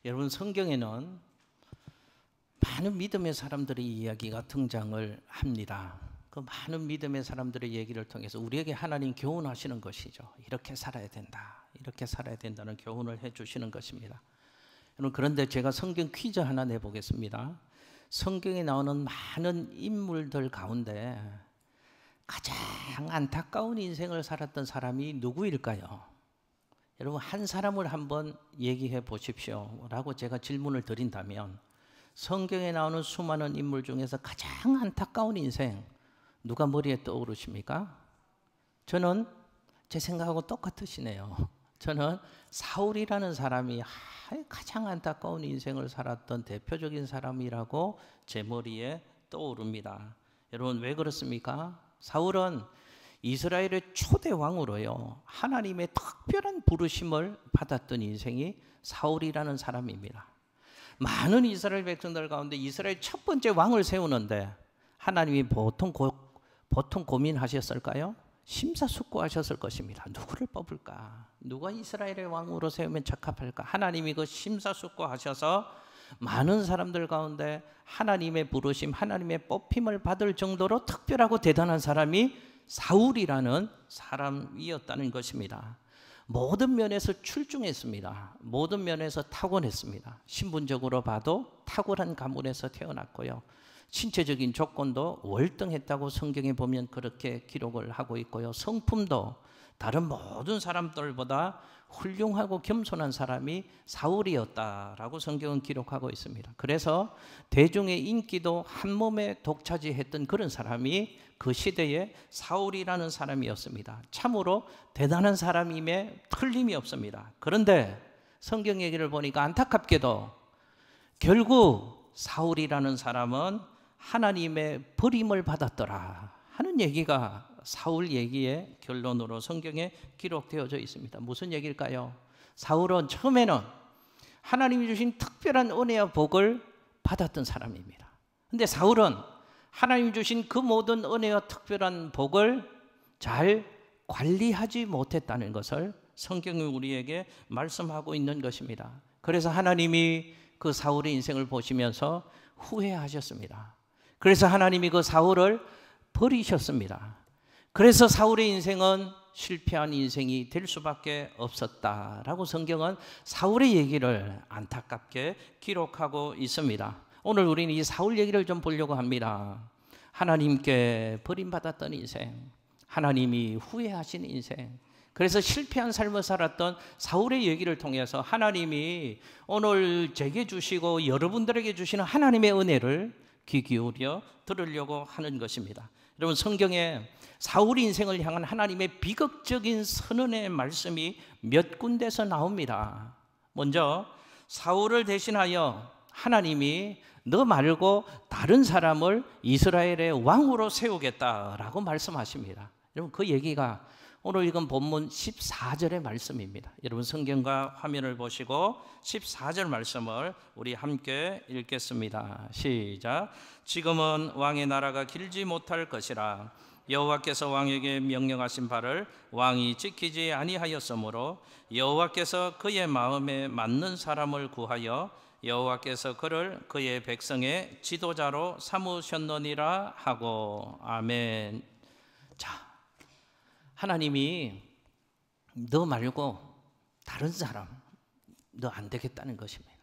여러분, 성경에는 많은 믿음의 사람들의 이야기가 등장을 합니다. 그 많은 믿음의 사람들의 얘기를 통해서 우리에게 하나님 교훈하시는 것이죠. 이렇게 살아야 된다, 이렇게 살아야 된다는 교훈을 해주시는 것입니다. 여러분, 그런데 제가 성경 퀴즈 하나 내보겠습니다. 성경에 나오는 많은 인물들 가운데 가장 안타까운 인생을 살았던 사람이 누구일까요? 여러분, 한 사람을 한번 얘기해 보십시오 라고 제가 질문을 드린다면 성경에 나오는 수많은 인물 중에서 가장 안타까운 인생 누가 머리에 떠오르십니까? 저는 제 생각하고 똑같으시네요. 저는 사울이라는 사람이 가장 안타까운 인생을 살았던 대표적인 사람이라고 제 머리에 떠오릅니다. 여러분, 왜 그렇습니까? 사울은 이스라엘의 초대 왕으로요, 하나님의 특별한 부르심을 받았던 인생이 사울이라는 사람입니다. 많은 이스라엘 백성들 가운데 이스라엘 첫 번째 왕을 세우는데 하나님이 보통 고민하셨을까요? 심사숙고하셨을 것입니다. 누구를 뽑을까? 누가 이스라엘의 왕으로 세우면 적합할까? 하나님이 그 심사숙고하셔서 많은 사람들 가운데 하나님의 부르심, 하나님의 뽑힘을 받을 정도로 특별하고 대단한 사람이 사울이라는 사람이었다는 것입니다. 모든 면에서 출중했습니다. 모든 면에서 타고냈습니다. 신분적으로 봐도 탁월한 가문에서 태어났고요, 신체적인 조건도 월등했다고 성경에 보면 그렇게 기록을 하고 있고요, 성품도 다른 모든 사람들보다 훌륭하고 겸손한 사람이 사울이었다라고 성경은 기록하고 있습니다. 그래서 대중의 인기도 한 몸에 독차지했던 그런 사람이 그 시대에 사울이라는 사람이었습니다. 참으로 대단한 사람임에 틀림이 없습니다. 그런데 성경 얘기를 보니까 안타깝게도 결국 사울이라는 사람은 하나님의 버림을 받았더라 하는 얘기가 사울 얘기의 결론으로 성경에 기록되어져 있습니다. 무슨 얘기일까요? 사울은 처음에는 하나님이 주신 특별한 은혜와 복을 받았던 사람입니다. 근데 사울은 하나님이 주신 그 모든 은혜와 특별한 복을 잘 관리하지 못했다는 것을 성경이 우리에게 말씀하고 있는 것입니다. 그래서 하나님이 그 사울의 인생을 보시면서 후회하셨습니다. 그래서 하나님이 그 사울을 버리셨습니다. 그래서 사울의 인생은 실패한 인생이 될 수밖에 없었다라고 성경은 사울의 얘기를 안타깝게 기록하고 있습니다. 오늘 우리는 이 사울 얘기를 좀 보려고 합니다. 하나님께 버림받았던 인생, 하나님이 후회하신 인생, 그래서 실패한 삶을 살았던 사울의 얘기를 통해서 하나님이 오늘 제게 주시고 여러분들에게 주시는 하나님의 은혜를 귀 기울여 들으려고 하는 것입니다. 여러분, 성경에 사울 인생을 향한 하나님의 비극적인 선언의 말씀이 몇 군데서 나옵니다. 먼저 사울을 대신하여 하나님이 너 말고 다른 사람을 이스라엘의 왕으로 세우겠다라고 말씀하십니다. 여러분, 그 얘기가 오늘 읽은 본문 14절의 말씀입니다. 여러분, 성경과 화면을 보시고 14절 말씀을 우리 함께 읽겠습니다. 시작. 지금은 왕의 나라가 길지 못할 것이라 여호와께서 왕에게 명령하신 바를 왕이 지키지 아니하였으므로 여호와께서 그의 마음에 맞는 사람을 구하여 여호와께서 그를 그의 백성의 지도자로 삼으셨느니라 하고. 아멘. 자, 하나님이 너 말고 다른 사람, 너 안 되겠다는 것입니다.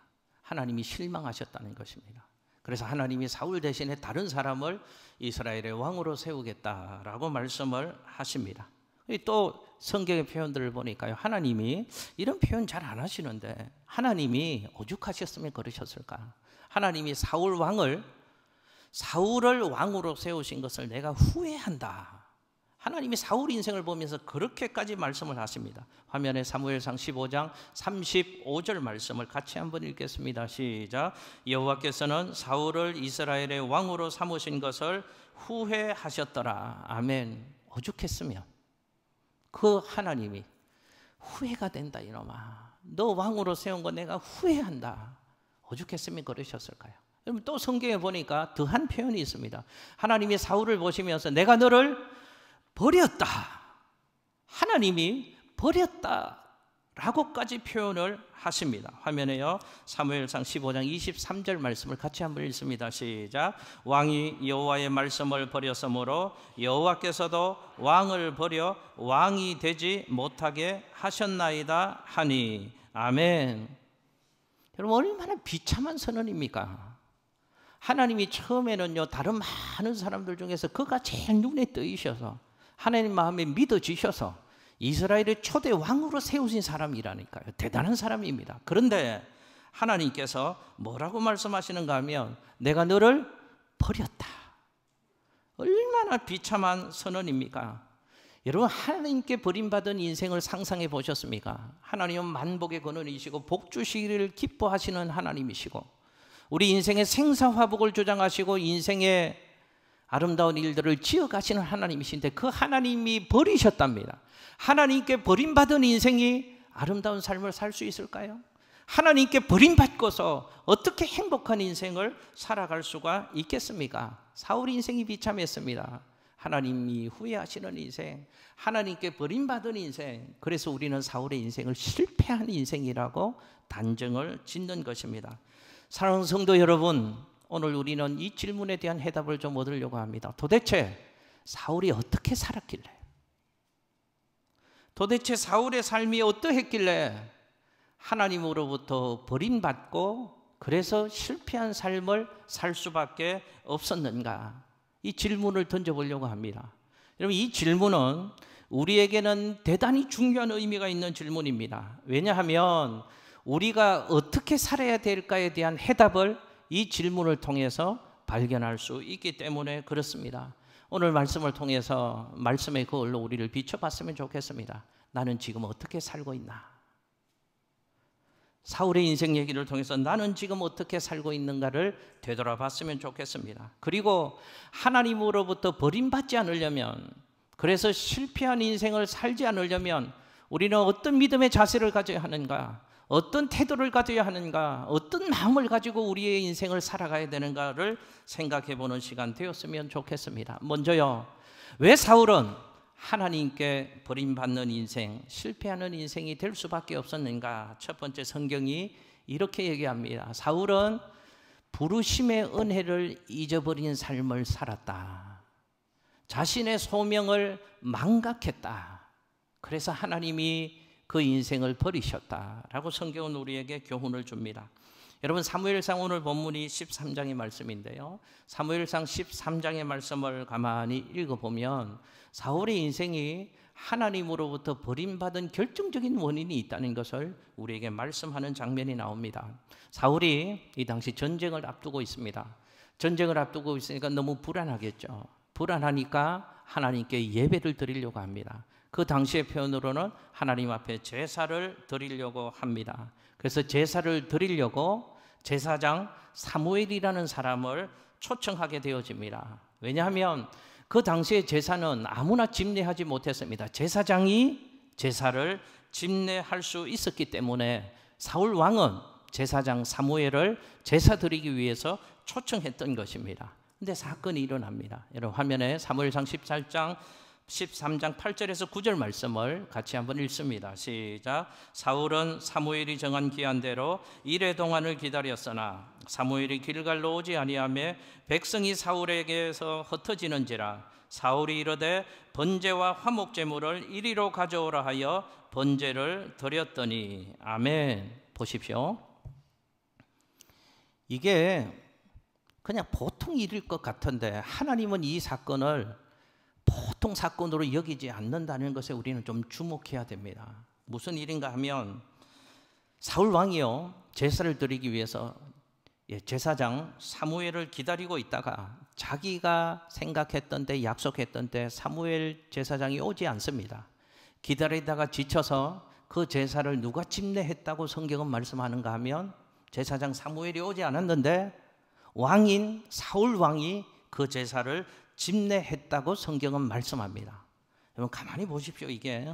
하나님이 실망하셨다는 것입니다. 그래서 하나님이 사울 대신에 다른 사람을 이스라엘의 왕으로 세우겠다라고 말씀을 하십니다. 또 성경의 표현들을 보니까요, 하나님이 이런 표현 잘 안 하시는데 하나님이 오죽하셨으면 그러셨을까? 하나님이 사울을 왕으로 세우신 것을 내가 후회한다. 하나님이 사울 인생을 보면서 그렇게까지 말씀을 하십니다. 화면에 사무엘상 15장 35절 말씀을 같이 한번 읽겠습니다. 시작. 여호와께서는 사울을 이스라엘의 왕으로 삼으신 것을 후회하셨더라. 아멘. 오죽했으면 그 하나님이 후회가 된다. 이놈아, 너 왕으로 세운 거 내가 후회한다. 오죽했으면 그러셨을까요? 여러분, 또 성경에 보니까 더한 표현이 있습니다. 하나님이 사울을 보시면서 내가 너를 버렸다. 하나님이 버렸다. 라고까지 표현을 하십니다. 화면에요. 사무엘상 15장 23절 말씀을 같이 한번 읽습니다. 시작. 왕이 여호와의 말씀을 버렸으므로 여호와께서도 왕을 버려 왕이 되지 못하게 하셨나이다 하니. 아멘. 여러분, 얼마나 비참한 선언입니까? 하나님이 처음에는요, 다른 많은 사람들 중에서 그가 제일 눈에 띄셔서 하나님 마음에 믿어지셔서 이스라엘의 초대 왕으로 세우신 사람이라니까요. 대단한 사람입니다. 그런데 하나님께서 뭐라고 말씀하시는가 하면 내가 너를 버렸다. 얼마나 비참한 선언입니까? 여러분, 하나님께 버림받은 인생을 상상해 보셨습니까? 하나님은 만복의 근원이시고 복 주시기를 기뻐하시는 하나님이시고 우리 인생의 생사화복을 주장하시고 인생의 아름다운 일들을 지어가시는 하나님이신데 그 하나님이 버리셨답니다. 하나님께 버림받은 인생이 아름다운 삶을 살 수 있을까요? 하나님께 버림받고서 어떻게 행복한 인생을 살아갈 수가 있겠습니까? 사울의 인생이 비참했습니다. 하나님이 후회하시는 인생, 하나님께 버림받은 인생, 그래서 우리는 사울의 인생을 실패한 인생이라고 단정을 짓는 것입니다. 사랑하는 성도 여러분, 오늘 우리는 이 질문에 대한 해답을 좀 얻으려고 합니다. 도대체 사울이 어떻게 살았길래, 도대체 사울의 삶이 어떠했길래 하나님으로부터 버림받고 그래서 실패한 삶을 살 수밖에 없었는가? 이 질문을 던져보려고 합니다. 여러분, 이 질문은 우리에게는 대단히 중요한 의미가 있는 질문입니다. 왜냐하면 우리가 어떻게 살아야 될까에 대한 해답을 이 질문을 통해서 발견할 수 있기 때문에 그렇습니다. 오늘 말씀을 통해서 말씀의 거울로 우리를 비춰봤으면 좋겠습니다. 나는 지금 어떻게 살고 있나? 사울의 인생 얘기를 통해서 나는 지금 어떻게 살고 있는가를 되돌아봤으면 좋겠습니다. 그리고 하나님으로부터 버림받지 않으려면, 그래서 실패한 인생을 살지 않으려면 우리는 어떤 믿음의 자세를 가져야 하는가, 어떤 태도를 가져야 하는가, 어떤 마음을 가지고 우리의 인생을 살아가야 되는가를 생각해 보는 시간 되었으면 좋겠습니다. 먼저요, 왜 사울은 하나님께 버림받는 인생, 실패하는 인생이 될 수밖에 없었는가? 첫 번째, 성경이 이렇게 얘기합니다. 사울은 부르심의 은혜를 잊어버린 삶을 살았다. 자신의 소명을 망각했다. 그래서 하나님이 그 인생을 버리셨다라고 성경은 우리에게 교훈을 줍니다. 여러분, 사무엘상 오늘 본문이 13장의 말씀인데요, 사무엘상 13장의 말씀을 가만히 읽어보면 사울의 인생이 하나님으로부터 버림받은 결정적인 원인이 있다는 것을 우리에게 말씀하는 장면이 나옵니다. 사울이 이 당시 전쟁을 앞두고 있습니다. 전쟁을 앞두고 있으니까 너무 불안하겠죠. 불안하니까 하나님께 예배를 드리려고 합니다. 그 당시의 표현으로는 하나님 앞에 제사를 드리려고 합니다. 그래서 제사를 드리려고 제사장 사무엘이라는 사람을 초청하게 되어집니다. 왜냐하면 그 당시의 제사는 아무나 집례하지 못했습니다. 제사장이 제사를 집례할 수 있었기 때문에 사울 왕은 제사장 사무엘을 제사 드리기 위해서 초청했던 것입니다. 근데 사건이 일어납니다. 여러분, 화면에 사무엘상 13장 8절에서 9절 말씀을 같이 한번 읽습니다. 시작. 사울은 사무엘이 정한 기한대로 이레 동안을 기다렸으나 사무엘이 길갈로 오지 아니하며 백성이 사울에게서 흩어지는지라 사울이 이르되 번제와 화목제물을 이리로 가져오라 하여 번제를 드렸더니. 아멘. 보십시오. 이게 그냥 보통 일일 것 같은데 하나님은 이 사건을 보통 사건으로 여기지 않는다는 것에 우리는 좀 주목해야 됩니다. 무슨 일인가 하면 사울 왕이요, 제사를 드리기 위해서 제사장 사무엘을 기다리고 있다가 자기가 생각했던 때, 약속했던 때 사무엘 제사장이 오지 않습니다. 기다리다가 지쳐서 그 제사를 누가 집례했다고 성경은 말씀하는가 하면 제사장 사무엘이 오지 않았는데 왕인 사울 왕이 그 제사를 집례했다고 성경은 말씀합니다. 여러분, 가만히 보십시오. 이게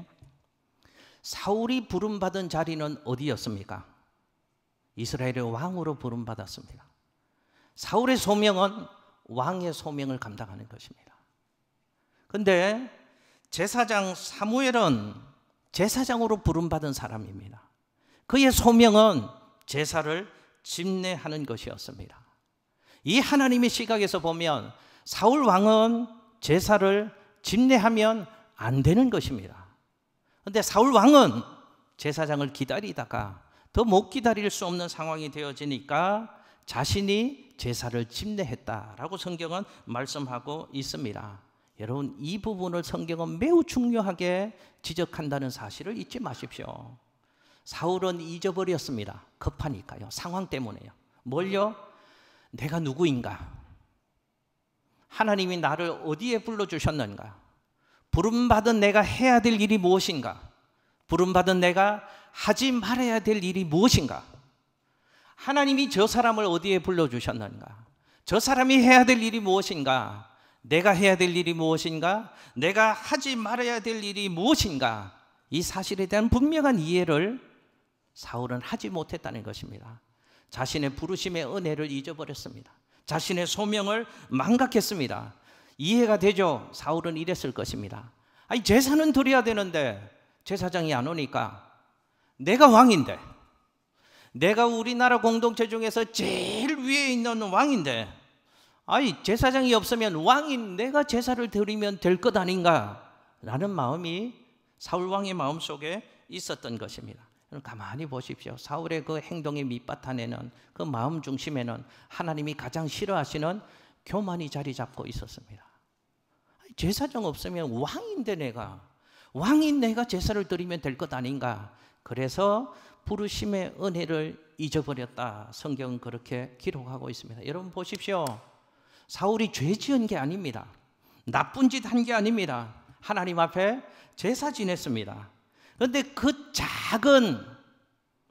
사울이 부름받은 자리는 어디였습니까? 이스라엘의 왕으로 부름받았습니다. 사울의 소명은 왕의 소명을 감당하는 것입니다. 그런데 제사장 사무엘은 제사장으로 부름받은 사람입니다. 그의 소명은 제사를 집례하는 것이었습니다. 이 하나님의 시각에서 보면 사울 왕은 제사를 집례하면 안 되는 것입니다. 그런데 사울 왕은 제사장을 기다리다가 더 못 기다릴 수 없는 상황이 되어지니까 자신이 제사를 집례했다라고 성경은 말씀하고 있습니다. 여러분, 이 부분을 성경은 매우 중요하게 지적한다는 사실을 잊지 마십시오. 사울은 잊어버렸습니다. 급하니까요. 상황 때문에요. 뭘요? 내가 누구인가? 하나님이 나를 어디에 불러주셨는가? 부름받은 내가 해야 될 일이 무엇인가? 부름받은 내가 하지 말아야 될 일이 무엇인가? 하나님이 저 사람을 어디에 불러주셨는가? 저 사람이 해야 될 일이 무엇인가? 내가 해야 될 일이 무엇인가? 내가 하지 말아야 될 일이 무엇인가? 이 사실에 대한 분명한 이해를 사울은 하지 못했다는 것입니다. 자신의 부르심의 은혜를 잊어버렸습니다. 자신의 소명을 망각했습니다. 이해가 되죠? 사울은 이랬을 것입니다. 아니, 제사는 드려야 되는데 제사장이 안 오니까 내가 왕인데, 내가 우리나라 공동체 중에서 제일 위에 있는 왕인데, 아니, 제사장이 없으면 왕인 내가 제사를 드리면 될 것 아닌가? 라는 마음이 사울 왕의 마음속에 있었던 것입니다. 가만히 보십시오. 사울의 그 행동의 밑바탕에는, 그 마음 중심에는 하나님이 가장 싫어하시는 교만이 자리 잡고 있었습니다. 제사장 없으면 왕인데 왕인 내가 제사를 드리면 될 것 아닌가? 그래서 부르심의 은혜를 잊어버렸다. 성경은 그렇게 기록하고 있습니다. 여러분 보십시오. 사울이 죄 지은 게 아닙니다. 나쁜 짓 한 게 아닙니다. 하나님 앞에 제사 지냈습니다. 그런데 그 작은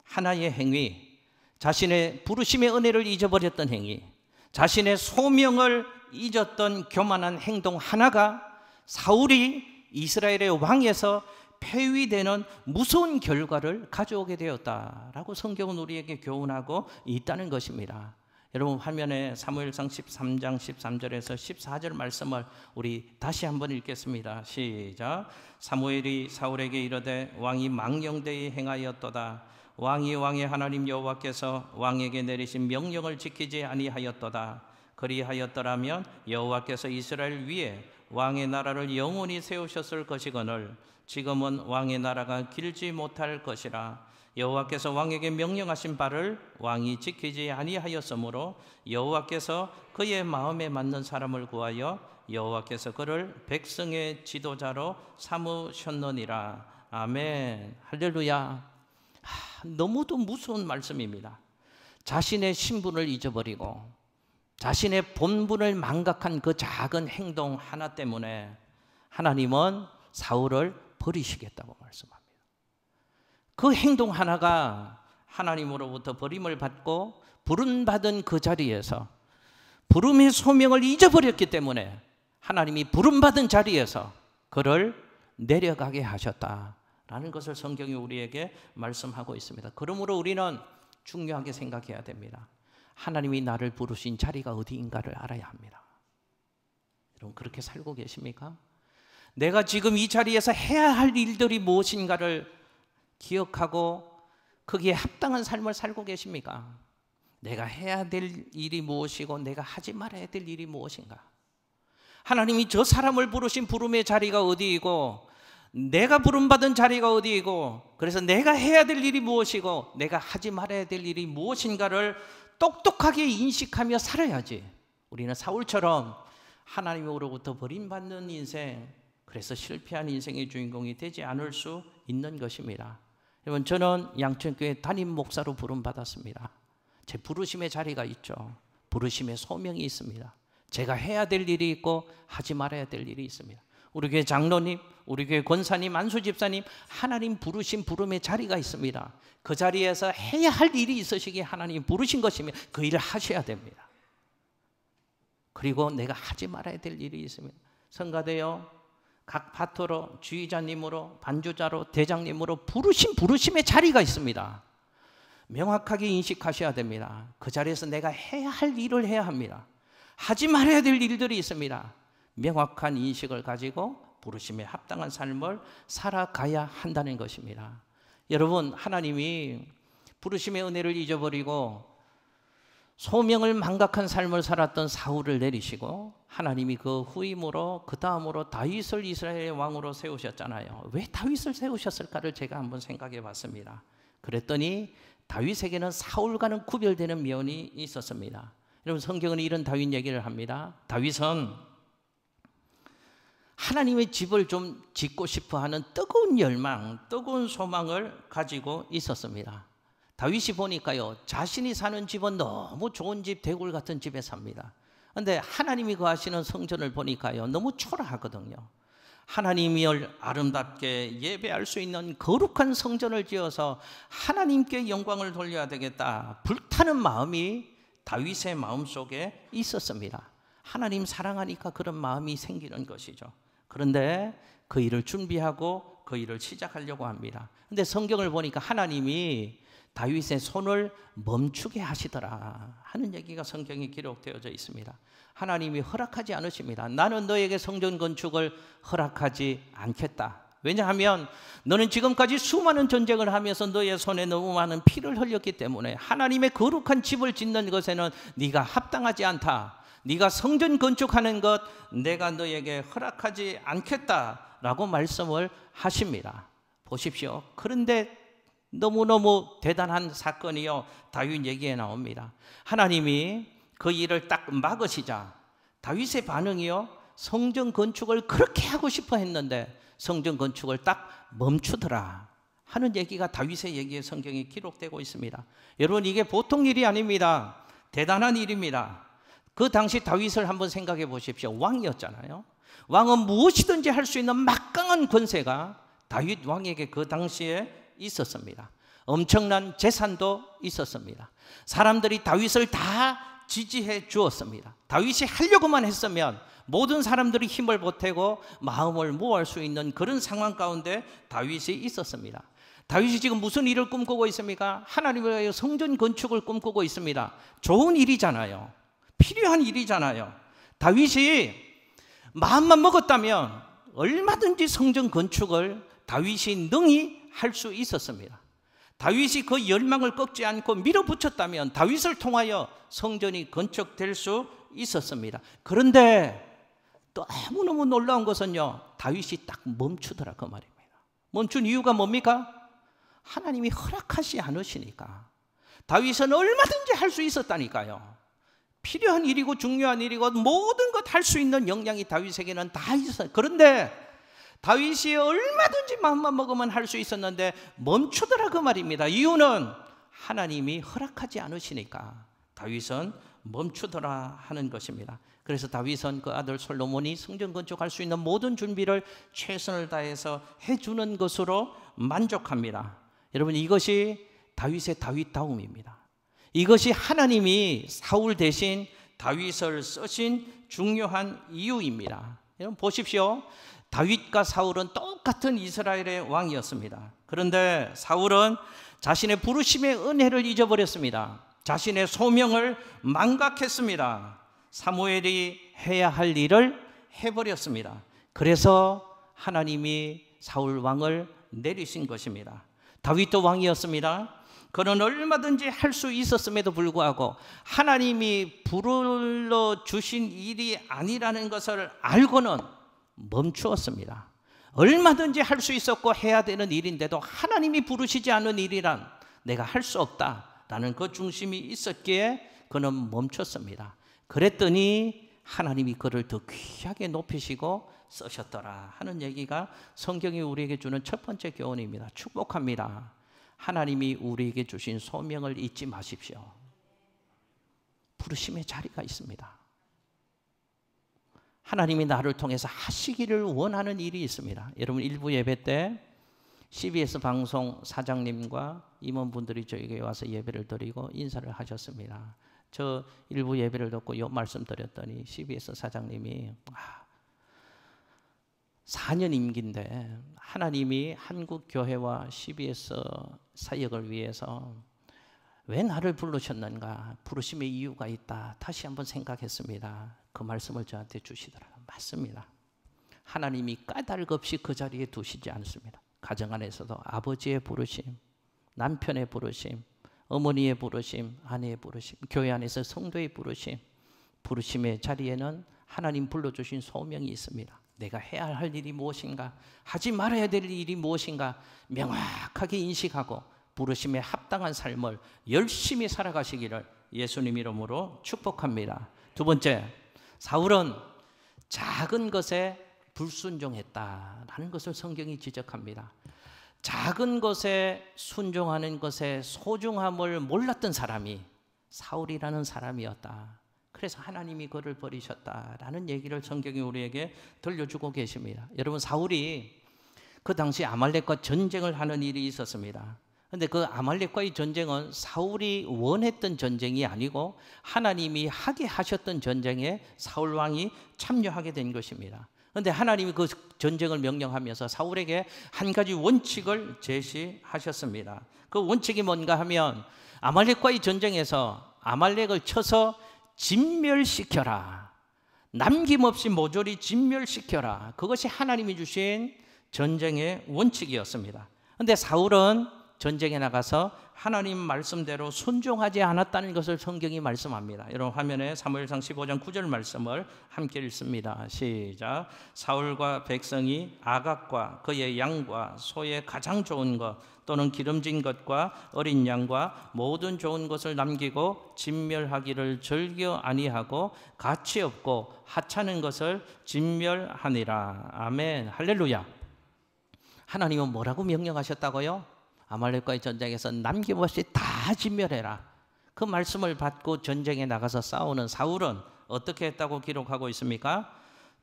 하나의 행위, 자신의 부르심의 은혜를 잊어버렸던 행위, 자신의 소명을 잊었던 교만한 행동 하나가 사울이 이스라엘의 왕에서 폐위되는 무서운 결과를 가져오게 되었다라고 성경은 우리에게 교훈하고 있다는 것입니다. 여러분, 화면에 사무엘상 13장 13절에서 14절 말씀을 우리 다시 한번 읽겠습니다. 시작. 사무엘이 사울에게 이르되 왕이 망령되이 행하였도다. 왕이 왕의 하나님 여호와께서 왕에게 내리신 명령을 지키지 아니하였도다. 그리하였더라면 여호와께서 이스라엘 위에 왕의 나라를 영원히 세우셨을 것이거늘 지금은 왕의 나라가 길지 못할 것이라. 여호와께서 왕에게 명령하신 바를 왕이 지키지 아니하였으므로 여호와께서 그의 마음에 맞는 사람을 구하여 여호와께서 그를 백성의 지도자로 삼으셨느니라. 아멘. 할렐루야. 너무도 무서운 말씀입니다. 자신의 신분을 잊어버리고 자신의 본분을 망각한 그 작은 행동 하나 때문에 하나님은 사울을 버리시겠다고 말씀합니다. 그 행동 하나가 하나님으로부터 버림을 받고 부름받은 그 자리에서 부름의 소명을 잊어버렸기 때문에 하나님이 부름받은 자리에서 그를 내려가게 하셨다라는 것을 성경이 우리에게 말씀하고 있습니다. 그러므로 우리는 중요하게 생각해야 됩니다. 하나님이 나를 부르신 자리가 어디인가를 알아야 합니다. 여러분, 그렇게 살고 계십니까? 내가 지금 이 자리에서 해야 할 일들이 무엇인가를 기억하고 거기에 합당한 삶을 살고 계십니까? 내가 해야 될 일이 무엇이고 내가 하지 말아야 될 일이 무엇인가? 하나님이 저 사람을 부르신 부름의 자리가 어디이고 내가 부름받은 자리가 어디이고 그래서 내가 해야 될 일이 무엇이고 내가 하지 말아야 될 일이 무엇인가를 똑똑하게 인식하며 살아야지. 우리는 사울처럼 하나님으로부터 버림받는 인생, 그래서 실패한 인생의 주인공이 되지 않을 수 있는 것입니다. 여러분, 저는 양천교회 담임 목사로 부름받았습니다. 제 부르심의 자리가 있죠. 부르심의 소명이 있습니다. 제가 해야 될 일이 있고 하지 말아야 될 일이 있습니다. 우리 교회 장로님, 우리 교회 권사님, 안수 집사님, 하나님 부르신 부름의 자리가 있습니다. 그 자리에서 해야 할 일이 있으시기에 하나님 부르신 것이면 그 일을 하셔야 됩니다. 그리고 내가 하지 말아야 될 일이 있습니다. 성가대요, 각 파트로, 주의자님으로, 반주자로, 대장님으로 부르심의 자리가 있습니다. 명확하게 인식하셔야 됩니다. 그 자리에서 내가 해야 할 일을 해야 합니다. 하지 말아야 될 일들이 있습니다. 명확한 인식을 가지고 부르심에 합당한 삶을 살아가야 한다는 것입니다. 여러분, 하나님이 부르심의 은혜를 잊어버리고 소명을 망각한 삶을 살았던 사울을 내리시고 하나님이 그 후임으로 그 다음으로 다윗을 이스라엘의 왕으로 세우셨잖아요. 왜 다윗을 세우셨을까를 제가 한번 생각해 봤습니다. 그랬더니 다윗에게는 사울과는 구별되는 면이 있었습니다. 여러분, 성경은 이런 다윗 얘기를 합니다. 다윗은 하나님의 집을 좀 짓고 싶어 하는 뜨거운 열망, 뜨거운 소망을 가지고 있었습니다. 다윗이 보니까요, 자신이 사는 집은 너무 좋은 집, 대굴 같은 집에 삽니다. 그런데 하나님이 거하시는 성전을 보니까요, 너무 초라하거든요. 하나님을 아름답게 예배할 수 있는 거룩한 성전을 지어서 하나님께 영광을 돌려야 되겠다, 불타는 마음이 다윗의 마음속에 있었습니다. 하나님 사랑하니까 그런 마음이 생기는 것이죠. 그런데 그 일을 준비하고 그 일을 시작하려고 합니다. 그런데 성경을 보니까 하나님이 다윗의 손을 멈추게 하시더라 하는 얘기가 성경에 기록되어져 있습니다. 하나님이 허락하지 않으십니다. 나는 너에게 성전 건축을 허락하지 않겠다. 왜냐하면 너는 지금까지 수많은 전쟁을 하면서 너의 손에 너무 많은 피를 흘렸기 때문에 하나님의 거룩한 집을 짓는 것에는 네가 합당하지 않다. 네가 성전 건축하는 것 내가 너에게 허락하지 않겠다라고 말씀을 하십니다. 보십시오. 그런데 너무너무 대단한 사건이요, 다윗 얘기에 나옵니다. 하나님이 그 일을 딱 막으시자 다윗의 반응이요, 성전 건축을 그렇게 하고 싶어 했는데 성전 건축을 딱 멈추더라 하는 얘기가 다윗의 얘기에 성경에 기록되고 있습니다. 여러분, 이게 보통 일이 아닙니다. 대단한 일입니다. 그 당시 다윗을 한번 생각해 보십시오. 왕이었잖아요. 왕은 무엇이든지 할 수 있는 막강한 권세가 다윗 왕에게 그 당시에 있었습니다. 엄청난 재산도 있었습니다. 사람들이 다윗을 다 지지해 주었습니다. 다윗이 하려고만 했으면 모든 사람들이 힘을 보태고 마음을 모을 수 있는 그런 상황 가운데 다윗이 있었습니다. 다윗이 지금 무슨 일을 꿈꾸고 있습니까? 하나님을 위하여 성전 건축을 꿈꾸고 있습니다. 좋은 일이잖아요. 필요한 일이잖아요. 다윗이 마음만 먹었다면 얼마든지 성전 건축을 다윗이 능히 할 수 있었습니다. 다윗이 그 열망을 꺾지 않고 밀어붙였다면 다윗을 통하여 성전이 건축될 수 있었습니다. 그런데 너무너무 놀라운 것은요, 다윗이 딱 멈추더라 그 말입니다. 멈춘 이유가 뭡니까? 하나님이 허락하지 않으시니까. 다윗은 얼마든지 할 수 있었다니까요. 필요한 일이고 중요한 일이고 모든 것 할 수 있는 역량이 다윗에게는 다 있어요. 그런데 다윗이 얼마든지 마음만 먹으면 할 수 있었는데 멈추더라 그 말입니다. 이유는 하나님이 허락하지 않으시니까 다윗은 멈추더라 하는 것입니다. 그래서 다윗은 그 아들 솔로몬이 성전 건축할 수 있는 모든 준비를 최선을 다해서 해주는 것으로 만족합니다. 여러분, 이것이 다윗의 다윗다움입니다. 이것이 하나님이 사울 대신 다윗을 쓰신 중요한 이유입니다. 여러분 보십시오. 다윗과 사울은 똑같은 이스라엘의 왕이었습니다. 그런데 사울은 자신의 부르심의 은혜를 잊어버렸습니다. 자신의 소명을 망각했습니다. 사무엘이 해야 할 일을 해버렸습니다. 그래서 하나님이 사울 왕을 내리신 것입니다. 다윗도 왕이었습니다. 그는 얼마든지 할 수 있었음에도 불구하고 하나님이 불러주신 일이 아니라는 것을 알고는 멈추었습니다. 얼마든지 할 수 있었고 해야 되는 일인데도 하나님이 부르시지 않은 일이란 내가 할 수 없다라는 그 중심이 있었기에 그는 멈췄습니다. 그랬더니 하나님이 그를 더 귀하게 높이시고 쓰셨더라 하는 얘기가 성경이 우리에게 주는 첫 번째 교훈입니다. 축복합니다. 하나님이 우리에게 주신 소명을 잊지 마십시오. 부르심의 자리가 있습니다. 하나님이 나를 통해서 하시기를 원하는 일이 있습니다. 여러분, 일부 예배 때 CBS 방송 사장님과 임원분들이 저에게 와서 예배를 드리고 인사를 하셨습니다. 저 일부 예배를 듣고 이 말씀 드렸더니 CBS 사장님이 4년 임기인데 하나님이 한국 교회와 CBS 사역을 위해서 왜 나를 부르셨는가, 부르심의 이유가 있다, 다시 한번 생각했습니다. 그 말씀을 저한테 주시더라고요. 맞습니다. 하나님이 까닭 없이 그 자리에 두시지 않습니다. 가정 안에서도 아버지의 부르심, 남편의 부르심, 어머니의 부르심, 아내의 부르심, 교회 안에서 성도의 부르심, 부르심의 자리에는 하나님 불러주신 소명이 있습니다. 내가 해야 할 일이 무엇인가, 하지 말아야 될 일이 무엇인가 명확하게 인식하고 부르심에 합당한 삶을 열심히 살아가시기를 예수님 이름으로 축복합니다. 두 번째, 사울은 작은 것에 불순종했다라는 것을 성경이 지적합니다. 작은 것에 순종하는 것의 소중함을 몰랐던 사람이 사울이라는 사람이었다. 그래서 하나님이 그를 버리셨다라는 얘기를 성경이 우리에게 들려주고 계십니다. 여러분, 사울이 그 당시 아말렉과 전쟁을 하는 일이 있었습니다. 그런데 그 아말렉과의 전쟁은 사울이 원했던 전쟁이 아니고 하나님이 하게 하셨던 전쟁에 사울 왕이 참여하게 된 것입니다. 그런데 하나님이 그 전쟁을 명령하면서 사울에게 한 가지 원칙을 제시하셨습니다. 그 원칙이 뭔가 하면 아말렉과의 전쟁에서 아말렉을 쳐서 진멸시켜라. 남김없이 모조리 진멸시켜라. 그것이 하나님이 주신 전쟁의 원칙이었습니다. 그런데 사울은 전쟁에 나가서 하나님 말씀대로 순종하지 않았다는 것을 성경이 말씀합니다. 여러분, 화면에 사무엘상 15장 9절 말씀을 함께 읽습니다. 시작. 사울과 백성이 아각과 그의 양과 소의 가장 좋은 것 또는 기름진 것과 어린 양과 모든 좋은 것을 남기고 진멸하기를 즐겨 아니하고 가치 없고 하찮은 것을 진멸하니라. 아멘. 할렐루야. 하나님은 뭐라고 명령하셨다고요? 아말렉과의 전쟁에서 남김없이 다 진멸해라. 그 말씀을 받고 전쟁에 나가서 싸우는 사울은 어떻게 했다고 기록하고 있습니까?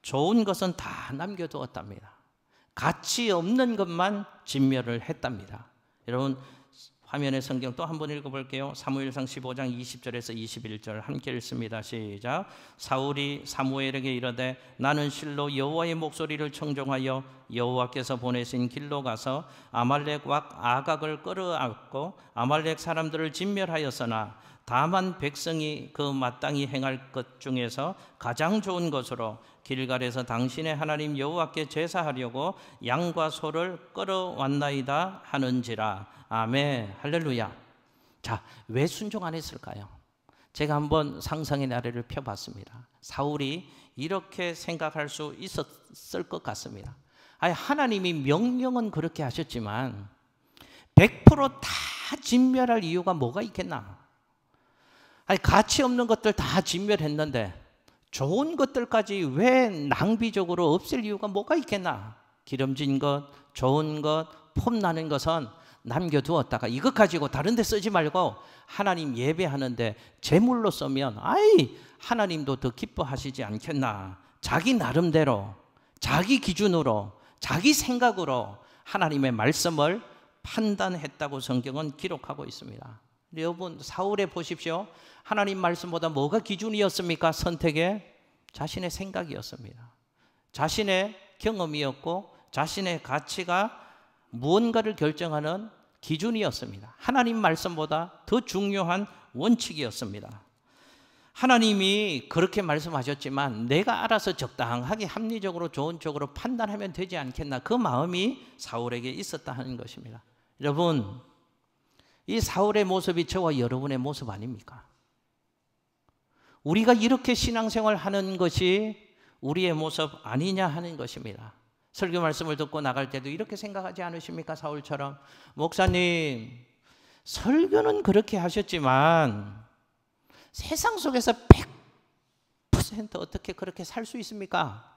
좋은 것은 다 남겨두었답니다. 가치 없는 것만 진멸을 했답니다. 여러분, 화면의 성경 또 한번 읽어볼게요. 사무엘상 15장 20절에서 21절 함께 읽습니다. 시작. 사울이 사무엘에게 이르되 나는 실로 여호와의 목소리를 청종하여 여호와께서 보내신 길로 가서 아말렉 왕 아각을 끌어안고 아말렉 사람들을 진멸하였으나 다만 백성이 그 마땅히 행할 것 중에서 가장 좋은 것으로 길갈에서 당신의 하나님 여호와께 제사하려고 양과 소를 끌어왔나이다 하는지라. 아멘. 할렐루야. 자, 왜 순종 안 했을까요? 제가 한번 상상의 나래를 펴봤습니다. 사울이 이렇게 생각할 수 있었을 것 같습니다. 아니, 하나님이 명령은 그렇게 하셨지만 100%다 진멸할 이유가 뭐가 있겠나? 아니, 가치 없는 것들 다 진멸했는데 좋은 것들까지 왜 낭비적으로 없앨 이유가 뭐가 있겠나? 기름진 것, 좋은 것, 폼나는 것은 남겨두었다가 이것 가지고 다른 데 쓰지 말고 하나님 예배하는데 제물로 쓰면 아이, 하나님도 더 기뻐하시지 않겠나? 자기 나름대로, 자기 기준으로, 자기 생각으로 하나님의 말씀을 판단했다고 성경은 기록하고 있습니다. 여러분, 사울에 보십시오. 하나님 말씀보다 뭐가 기준이었습니까? 선택에 자신의 생각이었습니다. 자신의 경험이었고 자신의 가치가 무언가를 결정하는 기준이었습니다. 하나님 말씀보다 더 중요한 원칙이었습니다. 하나님이 그렇게 말씀하셨지만 내가 알아서 적당하게 합리적으로 좋은 쪽으로 판단하면 되지 않겠나? 그 마음이 사울에게 있었다 하는 것입니다. 여러분, 이 사울의 모습이 저와 여러분의 모습 아닙니까? 우리가 이렇게 신앙생활 하는 것이 우리의 모습 아니냐 하는 것입니다. 설교 말씀을 듣고 나갈 때도 이렇게 생각하지 않으십니까? 사울처럼. 목사님, 설교는 그렇게 하셨지만 세상 속에서 100% 어떻게 그렇게 살 수 있습니까?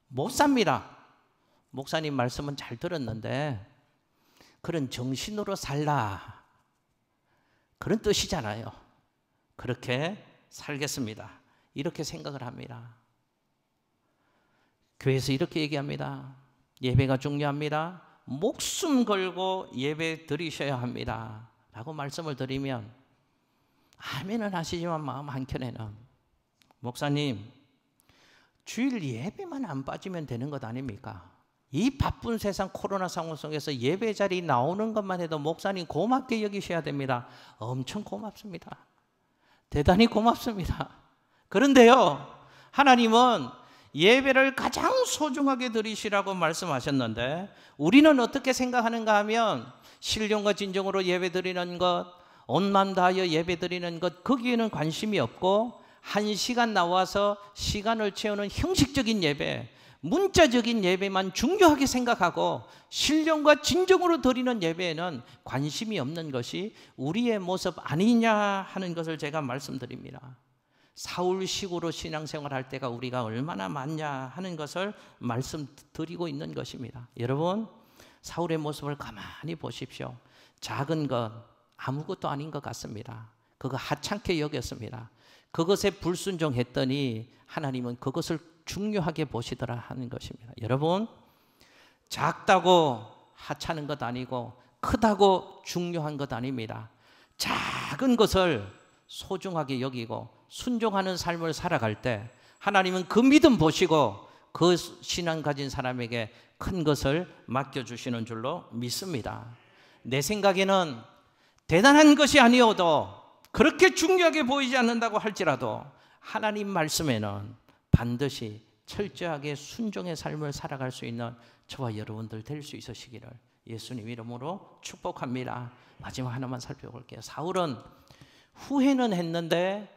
못 삽니다. 목사님 말씀은 잘 들었는데 그런 정신으로 살라, 그런 뜻이잖아요. 그렇게 살겠습니다. 이렇게 생각을 합니다. 교회에서 이렇게 얘기합니다. 예배가 중요합니다. 목숨 걸고 예배 드리셔야 합니다. 라고 말씀을 드리면 아멘은 하시지만 마음 한켠에는 목사님, 주일 예배만 안 빠지면 되는 것 아닙니까? 이 바쁜 세상 코로나 상황 속에서 예배 자리 나오는 것만 해도 목사님 고맙게 여기셔야 됩니다. 엄청 고맙습니다. 대단히 고맙습니다. 그런데요, 하나님은 예배를 가장 소중하게 드리시라고 말씀하셨는데 우리는 어떻게 생각하는가 하면 신령과 진정으로 예배 드리는 것, 온 마음 다하여 예배 드리는 것, 거기에는 관심이 없고 1시간 나와서 시간을 채우는 형식적인 예배, 문자적인 예배만 중요하게 생각하고 신령과 진정으로 드리는 예배에는 관심이 없는 것이 우리의 모습 아니냐 하는 것을 제가 말씀드립니다. 사울식으로 신앙생활 할 때가 우리가 얼마나 많냐 하는 것을 말씀드리고 있는 것입니다. 여러분, 사울의 모습을 가만히 보십시오. 작은 것 아무것도 아닌 것 같습니다. 그거 하찮게 여겼습니다. 그것에 불순종했더니 하나님은 그것을 중요하게 보시더라 하는 것입니다. 여러분, 작다고 하찮은 것 아니고 크다고 중요한 것 아닙니다. 작은 것을 소중하게 여기고 순종하는 삶을 살아갈 때 하나님은 그 믿음 보시고 그 신앙 가진 사람에게 큰 것을 맡겨주시는 줄로 믿습니다. 내 생각에는 대단한 것이 아니어도 그렇게 중요하게 보이지 않는다고 할지라도 하나님 말씀에는 반드시 철저하게 순종의 삶을 살아갈 수 있는 저와 여러분들 될 수 있으시기를 예수님 이름으로 축복합니다. 마지막 하나만 살펴볼게요. 사울은 후회는 했는데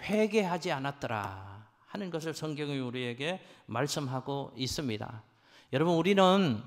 회개하지 않았더라 하는 것을 성경이 우리에게 말씀하고 있습니다. 여러분, 우리는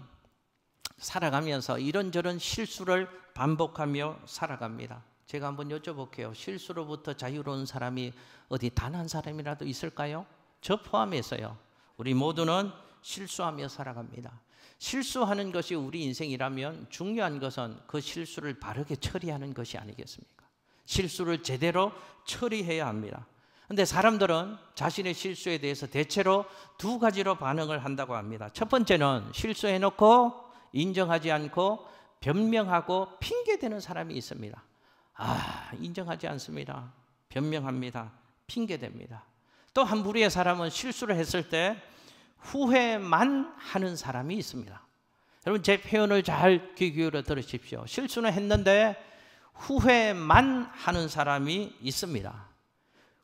살아가면서 이런저런 실수를 반복하며 살아갑니다. 제가 한번 여쭤볼게요. 실수로부터 자유로운 사람이 어디 단 한 사람이라도 있을까요? 저 포함해서요. 우리 모두는 실수하며 살아갑니다. 실수하는 것이 우리 인생이라면 중요한 것은 그 실수를 바르게 처리하는 것이 아니겠습니까? 실수를 제대로 처리해야 합니다. 그런데 사람들은 자신의 실수에 대해서 대체로 두 가지로 반응을 한다고 합니다. 첫 번째는 실수해놓고 인정하지 않고 변명하고 핑계대는 사람이 있습니다. 인정하지 않습니다. 변명합니다. 핑계댑니다. 또 한 부류의 사람은 실수를 했을 때 후회만 하는 사람이 있습니다. 여러분, 제 표현을 잘 귀 기울여 들으십시오. 실수는 했는데 후회만 하는 사람이 있습니다.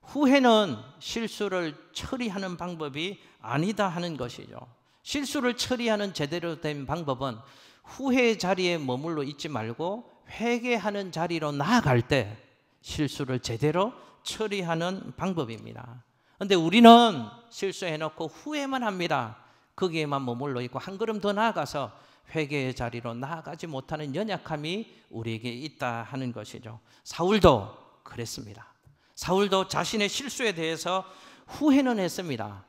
후회는 실수를 처리하는 방법이 아니다 하는 것이죠. 실수를 처리하는 제대로 된 방법은 후회의 자리에 머물러 있지 말고 회개하는 자리로 나아갈 때 실수를 제대로 처리하는 방법입니다. 그런데 우리는 실수해놓고 후회만 합니다. 거기에만 머물러 있고 한 걸음 더 나아가서 회개의 자리로 나아가지 못하는 연약함이 우리에게 있다 하는 것이죠. 사울도 그랬습니다. 사울도 자신의 실수에 대해서 후회는 했습니다.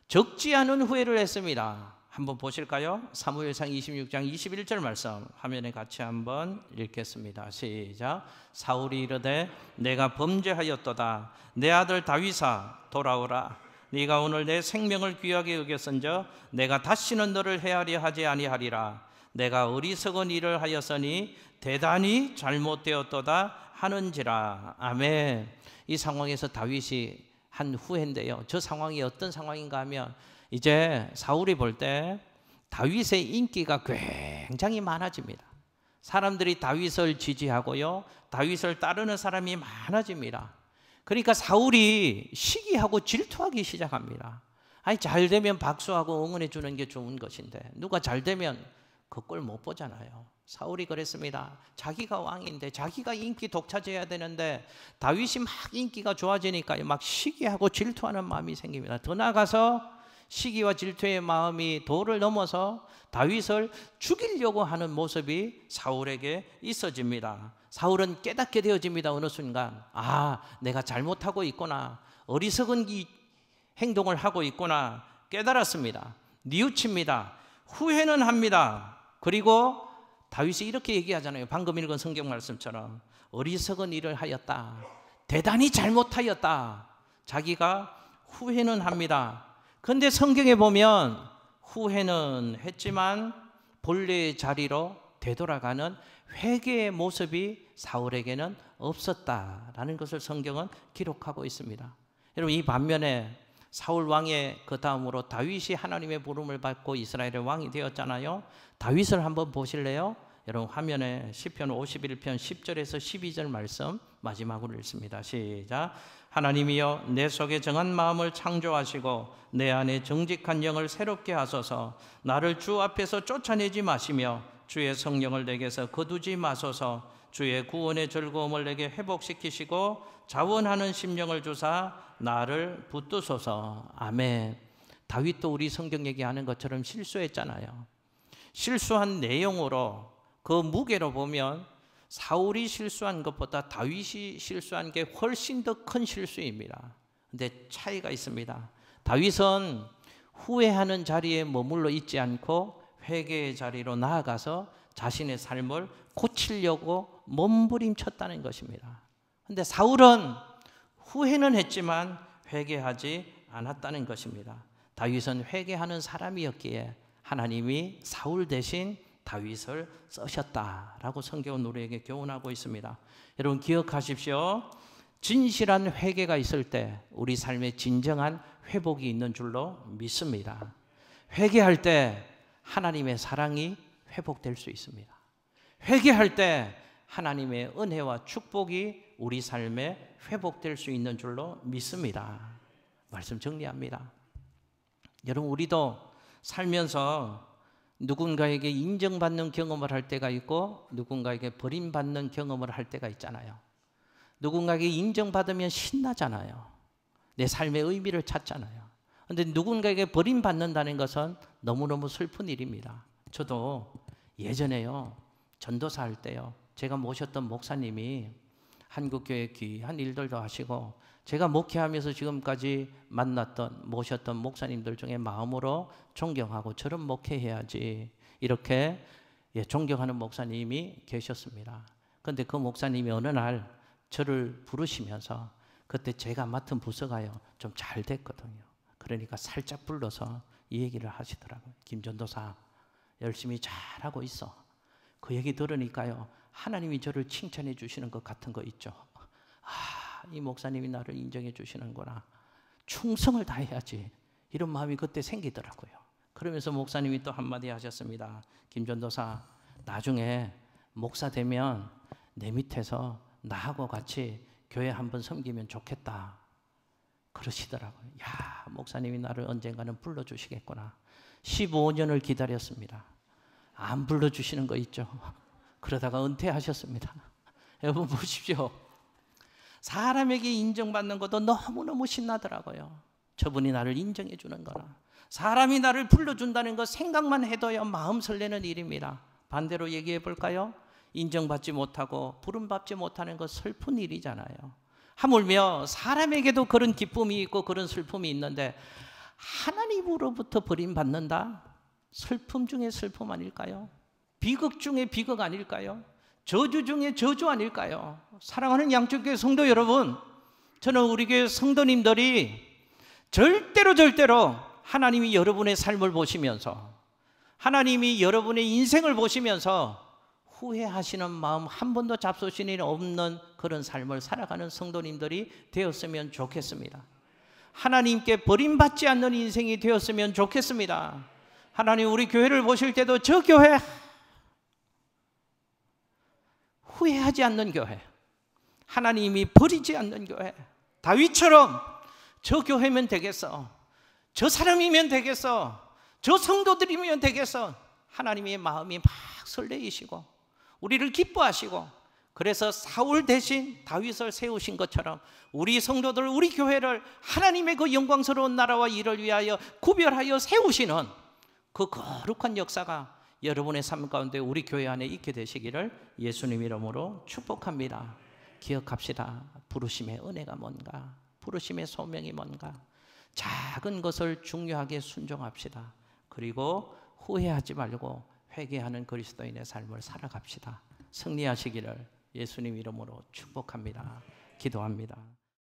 적지 않은 후회를 했습니다. 한번 보실까요? 사무엘상 26장 21절 말씀 화면에 같이 한번 읽겠습니다. 시작. 사울이 이르되 내가 범죄하였도다. 내 아들 다윗아 돌아오라. 네가 오늘 내 생명을 귀하게 여겼은저 내가 다시는 너를 헤아려 하지 아니하리라. 내가 어리석은 일을 하였으니 대단히 잘못되었도다 하는지라. 아멘. 이 상황에서 다윗이 한 후회인데요. 저 상황이 어떤 상황인가 하면 이제 사울이 볼 때 다윗의 인기가 굉장히 많아집니다. 사람들이 다윗을 지지하고요, 다윗을 따르는 사람이 많아집니다. 그러니까 사울이 시기하고 질투하기 시작합니다. 잘 되면 박수하고 응원해 주는 게 좋은 것인데 누가 잘 되면 그 꼴 못 보잖아요. 사울이 그랬습니다. 자기가 왕인데 자기가 인기 독차지해야 되는데 다윗이 막 인기가 좋아지니까 막 시기하고 질투하는 마음이 생깁니다. 더 나아가서 시기와 질투의 마음이 도를 넘어서 다윗을 죽이려고 하는 모습이 사울에게 있어집니다. 사울은 깨닫게 되어집니다. 어느 순간 내가 잘못하고 있구나, 어리석은 행동을 하고 있구나 깨달았습니다. 뉘우칩니다. 후회는 합니다. 그리고 다윗이 이렇게 얘기하잖아요. 방금 읽은 성경 말씀처럼 어리석은 일을 하였다, 대단히 잘못하였다. 자기가 후회는 합니다. 그런데 성경에 보면 후회는 했지만 본래의 자리로 되돌아가는 회개의 모습이 사울에게는 없었다라는 것을 성경은 기록하고 있습니다. 여러분, 이 반면에 사울 왕의 그 다음으로 다윗이 하나님의 부름을 받고 이스라엘의 왕이 되었잖아요. 다윗을 한번 보실래요? 여러분 화면에 시편 51편 10절에서 12절 말씀 마지막으로 읽습니다. 시작. 하나님이여 내 속에 정한 마음을 창조하시고 내 안에 정직한 영을 새롭게 하소서. 나를 주 앞에서 쫓아내지 마시며 주의 성령을 내게서 거두지 마소서. 주의 구원의 즐거움을 내게 회복시키시고 자원하는 심령을 주사 나를 붙드소서. 아멘. 다윗도 우리 성경 얘기하는 것처럼 실수했잖아요. 실수한 내용으로 그 무게로 보면 사울이 실수한 것보다 다윗이 실수한 게 훨씬 더 큰 실수입니다. 근데 차이가 있습니다. 다윗은 후회하는 자리에 머물러 있지 않고 회개의 자리로 나아가서 자신의 삶을 고치려고 몸부림쳤다는 것입니다. 근데 사울은 후회는 했지만 회개하지 않았다는 것입니다. 다윗은 회개하는 사람이었기에 하나님이 사울 대신 다윗을 쓰셨다라고 성경은 우리에게 교훈하고 있습니다. 여러분 기억하십시오. 진실한 회개가 있을 때 우리 삶에 진정한 회복이 있는 줄로 믿습니다. 회개할 때 하나님의 사랑이 회복될 수 있습니다. 회개할 때 하나님의 은혜와 축복이 우리 삶에 회복될 수 있는 줄로 믿습니다. 말씀 정리합니다. 여러분 우리도 살면서 누군가에게 인정받는 경험을 할 때가 있고 누군가에게 버림받는 경험을 할 때가 있잖아요. 누군가에게 인정받으면 신나잖아요. 내 삶의 의미를 찾잖아요. 그런데 누군가에게 버림받는다는 것은 너무너무 슬픈 일입니다. 저도 예전에요 전도사 할 때요 제가 모셨던 목사님이 한국교회 귀한 일들도 하시고 제가 목회하면서 지금까지 만났던 모셨던 목사님들 중에 마음으로 존경하고 저런 목회해야지 이렇게 존경하는 목사님이 계셨습니다. 그런데 그 목사님이 어느 날 저를 부르시면서 그때 제가 맡은 부서가요 좀 잘 됐거든요. 그러니까 살짝 불러서 이 얘기를 하시더라고요. 김 전도사 열심히 잘하고 있어. 그 얘기 들으니까요 하나님이 저를 칭찬해 주시는 것 같은 거 있죠. 이 목사님이 나를 인정해 주시는구나. 충성을 다해야지. 이런 마음이 그때 생기더라고요. 그러면서 목사님이 또 한마디 하셨습니다. 김 전도사 나중에 목사 되면 내 밑에서 나하고 같이 교회 한번 섬기면 좋겠다 그러시더라고요. 야 목사님이 나를 언젠가는 불러주시겠구나. 15년을 기다렸습니다. 안 불러주시는 거 있죠. 그러다가 은퇴하셨습니다. 여러분 보십시오. 사람에게 인정받는 것도 너무너무 신나더라고요. 저분이 나를 인정해 주는 거라. 사람이 나를 불러준다는 것 생각만 해도요 마음 설레는 일입니다. 반대로 얘기해 볼까요? 인정받지 못하고 부름받지 못하는 것 슬픈 일이잖아요. 하물며 사람에게도 그런 기쁨이 있고 그런 슬픔이 있는데 하나님으로부터 버림받는다? 슬픔 중에 슬픔 아닐까요? 비극 중에 비극 아닐까요? 저주 중에 저주 아닐까요? 사랑하는 양쪽교회 성도 여러분, 저는 우리 교회 성도님들이 절대로 하나님이 여러분의 삶을 보시면서 하나님이 여러분의 인생을 보시면서 후회하시는 마음 한 번도 잡수신이 없는 그런 삶을 살아가는 성도님들이 되었으면 좋겠습니다. 하나님께 버림받지 않는 인생이 되었으면 좋겠습니다. 하나님 우리 교회를 보실 때도 저 교회 후회하지 않는 교회, 하나님이 버리지 않는 교회, 다윗처럼 저 교회면 되겠어, 저 사람이면 되겠어, 저 성도들이면 되겠어, 하나님의 마음이 막 설레이시고 우리를 기뻐하시고 그래서 사울 대신 다윗을 세우신 것처럼 우리 성도들, 우리 교회를 하나님의 그 영광스러운 나라와 일을 위하여 구별하여 세우시는 그 거룩한 역사가 여러분의 삶 가운데 우리 교회 안에 있게 되시기를 예수님 이름으로 축복합니다. 기억합시다. 부르심의 은혜가 뭔가, 부르심의 소명이 뭔가. 작은 것을 중요하게 순종합시다. 그리고 후회하지 말고 회개하는 그리스도인의 삶을 살아갑시다. 승리하시기를 예수님 이름으로 축복합니다. 기도합니다.